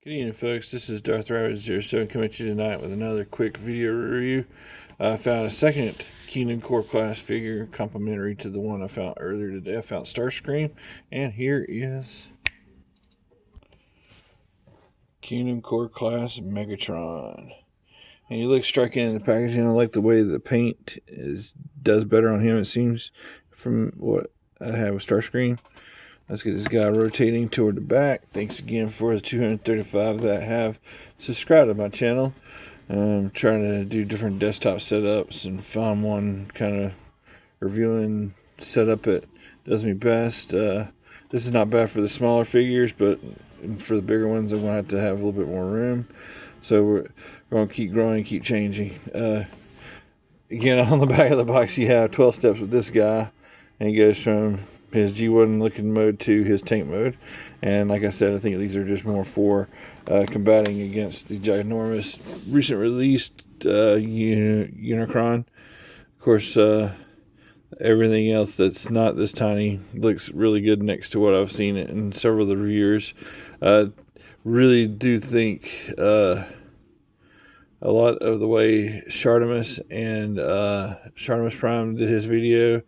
Good evening, folks. This is Darth Rabbit 07 coming to you tonight with another quick video review. I found a second Kingdom Core class figure complementary to the one I found earlier today. I found Starscream, and here is Kingdom Core class Megatron. And he looks striking in the packaging. I like the way the paint does better on him, it seems, from what I have with Starscream. Let's get this guy rotating toward the back. Thanks again for the 235 that have subscribed to my channel. I'm trying to do different desktop setups and found one kind of reviewing setup that does me best. This is not bad for the smaller figures, but for the bigger ones, I'm going to have a little bit more room. So we're going to keep growing, keep changing. Again, on the back of the box, you have 12 steps with this guy, and he goes from his G1 looking mode to his tank mode. And like I said, I think these are just more for combating against the ginormous recent released Unicron. Of course, everything else that's not this tiny looks really good next to what I've seen in several of the reviewers. Really do think a lot of the way Shartimus and Shartimus Prime did his video,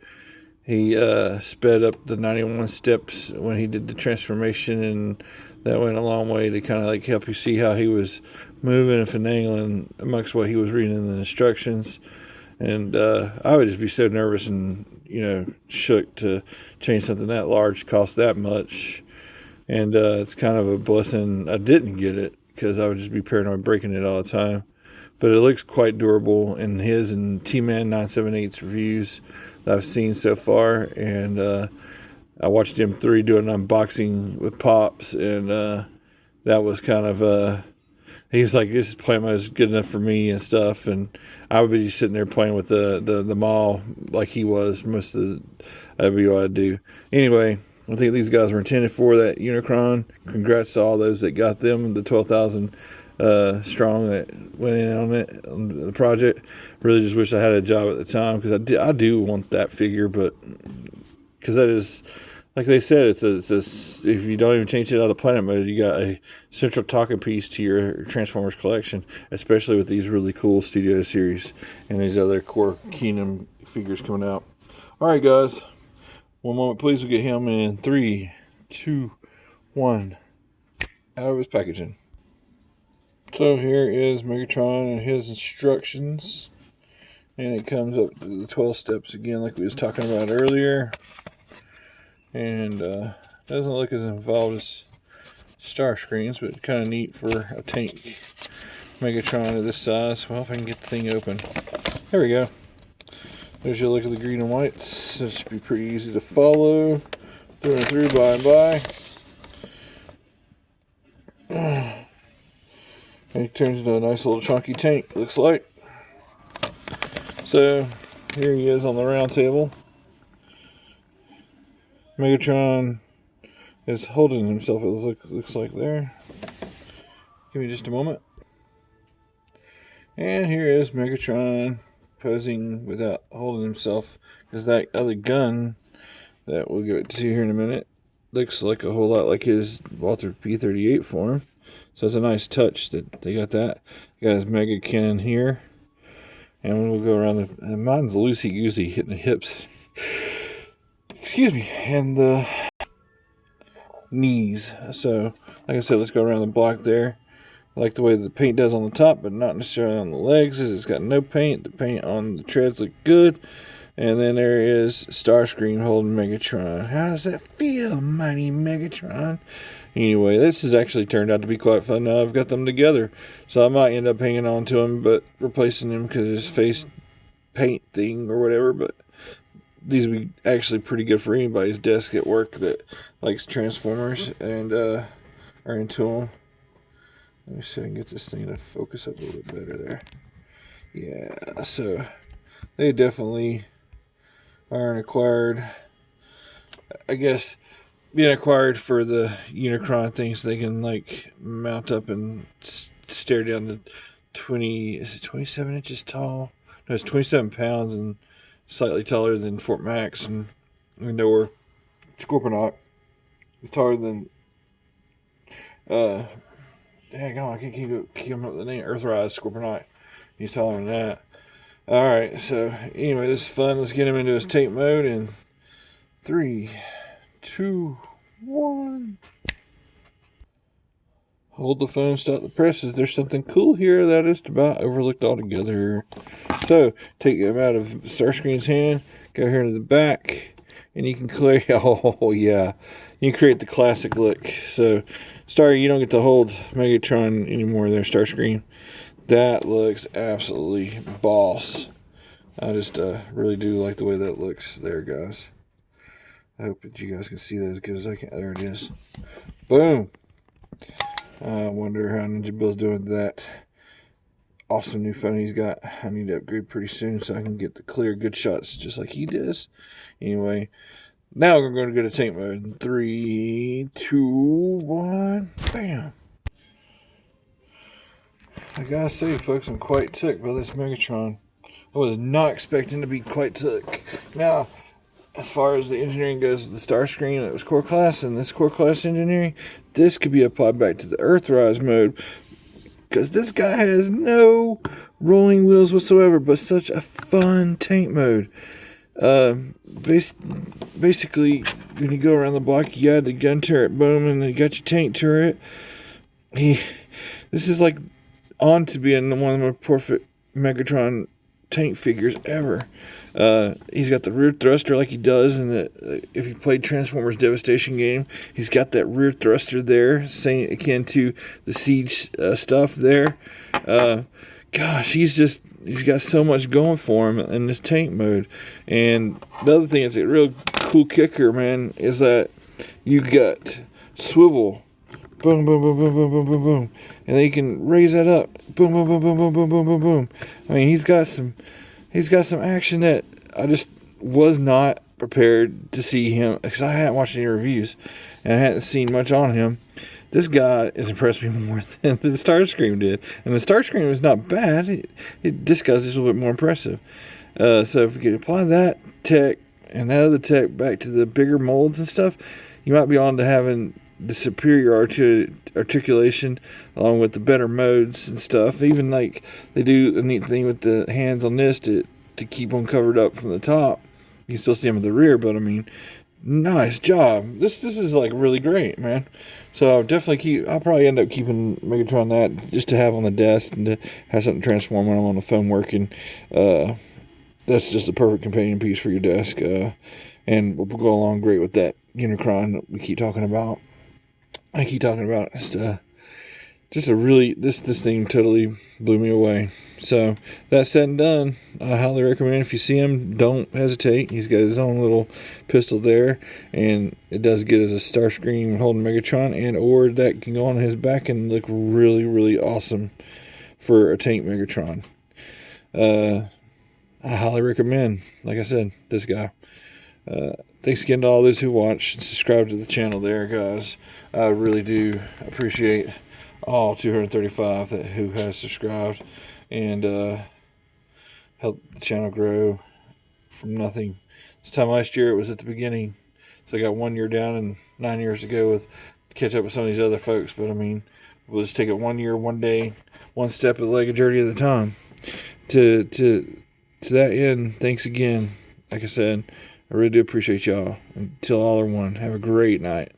he sped up the 91 steps when he did the transformation, and that went a long way to kind of like help you see how he was moving and finagling amongst what he was reading in the instructions. And I would just be so nervous and, shook to change something that large, cost that much. And it's kind of a blessing I didn't get it, because I would just be paranoid breaking it all the time. But it looks quite durable in his and T-Man 978's reviews that I've seen so far. And I watched him 3 do an unboxing with Pops, and that was kind of he was like, this play mode is good enough for me and stuff. And I would be just sitting there playing with the mall like he was most of the, that'd be what I'd do. Anyway, I think these guys were intended for that Unicron. Congrats to all those that got them, the 12,000 strong that went in on it, on the project. Really just wish I had a job at the time, because I do want that figure, but because that is, like they said, it's a if you don't even change it out of planet mode, you got a central talking piece to your Transformers collection, especially with these really cool Studio Series and these other Core Kingdom figures coming out. All right, guys, one moment, please. We'll get him in 3, 2, 1, out of his packaging. So here is Megatron and his instructions, and it comes up to the 12 steps again like we was talking about earlier, and doesn't look as involved as Starscream's, but kind of neat for a tank Megatron of this size. Well, if I can get the thing open. There we go. There's your look at the green and whites. That should be pretty easy to follow through and through, by and by. And he turns into a nice little chunky tank, looks like. So, here he is on the round table. Megatron is holding himself, it looks like there. Give me just a moment. And here is Megatron posing without holding himself, because that other gun that we'll give it to you here in a minute looks like a whole lot like his Walther P-38 form. So it's a nice touch that they got that. Got his Mega Cannon here. And we'll go around mine's loosey-goosey, hitting the hips. Excuse me. And the knees. So, like I said, let's go around the block there. I like the way the paint does on the top, but not necessarily on the legs. It's got no paint. The paint on the treads look good. And then there is Starscream holding Megatron. How does that feel, mighty Megatron? Anyway, this has actually turned out to be quite fun now I've got them together. So I might end up hanging on to him, but replacing him because his face paint thing or whatever. But these would be actually pretty good for anybody's desk at work that likes Transformers and are into them. Let me see if I can get this thing to focus up a little bit better there. Yeah, so they definitely are an acquired, I guess, being acquired for the Unicron things. They can like mount up and stare down the 27 inches tall? No, it's 27 pounds and slightly taller than Fort Max, and or Scorponok is taller than dang on, I can't keep him up with the name. Earthrise Scorponite. He's taller than that. Alright, so anyway, this is fun. Let's get him into his tape mode in 3, 2, 1. Hold the phone, stop the presses. There's something cool here that is about overlooked altogether. So, take him out of Starscream's hand, go here to the back, and you can clear. Oh, yeah. You can create the classic look. So, Star, you don't get to hold Megatron anymore there, Starscream. That looks absolutely boss. I just really do like the way that looks there, guys. I hope that you guys can see that as good as I can. There it is. Boom. I wonder how Ninja Bill's doing with that awesome new phone he's got. I need to upgrade pretty soon so I can get the clear good shots just like he does. Anyway, now we're going to go to tank mode. 3, 2, 1, bam. I gotta say, folks, I'm quite ticked by this Megatron. I was not expecting to be quite ticked. Now, as far as the engineering goes, the Starscream, it was core class, and this core class engineering, this could be applied back to the Earthrise mode, because this guy has no rolling wheels whatsoever, but such a fun tank mode. Basically, when you go around the block, you got the gun turret, boom, and then you got your tank turret. This is like on to being one of the more perfect Megatron tank figures ever. He's got the rear thruster like he does in the if you played Transformers Devastation game, he's got that rear thruster there, same akin to the Siege stuff there. Gosh, he's got so much going for him in this tank mode. And the other thing is a real cool kicker, man, is that you got swivel. Boom, boom, boom, boom, boom, boom, boom, boom. And then you can raise that up. Boom, boom, boom, boom, boom, boom, boom, boom, boom. I mean, he's got some action that I just was not prepared to see him, because I hadn't watched any reviews and I hadn't seen much on him. This guy has impressed me more than the Starscream did. And the Starscream was not bad. This guy's just a little bit more impressive. So if we could apply that tech and that other tech back to the bigger molds and stuff, you might be on to having the superior articulation along with the better modes and stuff. Even like they do a neat thing with the hands on this to keep them covered up from the top. You can still see them at the rear, but I mean, nice job. This is like really great, man. So I'll probably end up keeping Megatron that just to have on the desk and to have something transform when I'm on the phone working. That's just a perfect companion piece for your desk. And will go along great with that Unicron that we keep talking about. Just a really, this thing totally blew me away. So that said and done, I highly recommend if you see him, don't hesitate. He's got his own little pistol there, and it does get as a Starscream holding Megatron, and or that can go on his back and look really, really awesome for a tank Megatron. I highly recommend, like I said, this guy. Thanks again to all those who watch and subscribe to the channel there, guys. I really do appreciate all 235 who has subscribed and helped the channel grow from nothing. This time last year it was at the beginning, so I got 1 year down and 9 years to go with catch up with some of these other folks. But I mean, we'll just take it 1 year, 1 day, one step of the leg of journey at a time. To that end, thanks again. Like I said, I really do appreciate y'all. Until all are one, have a great night.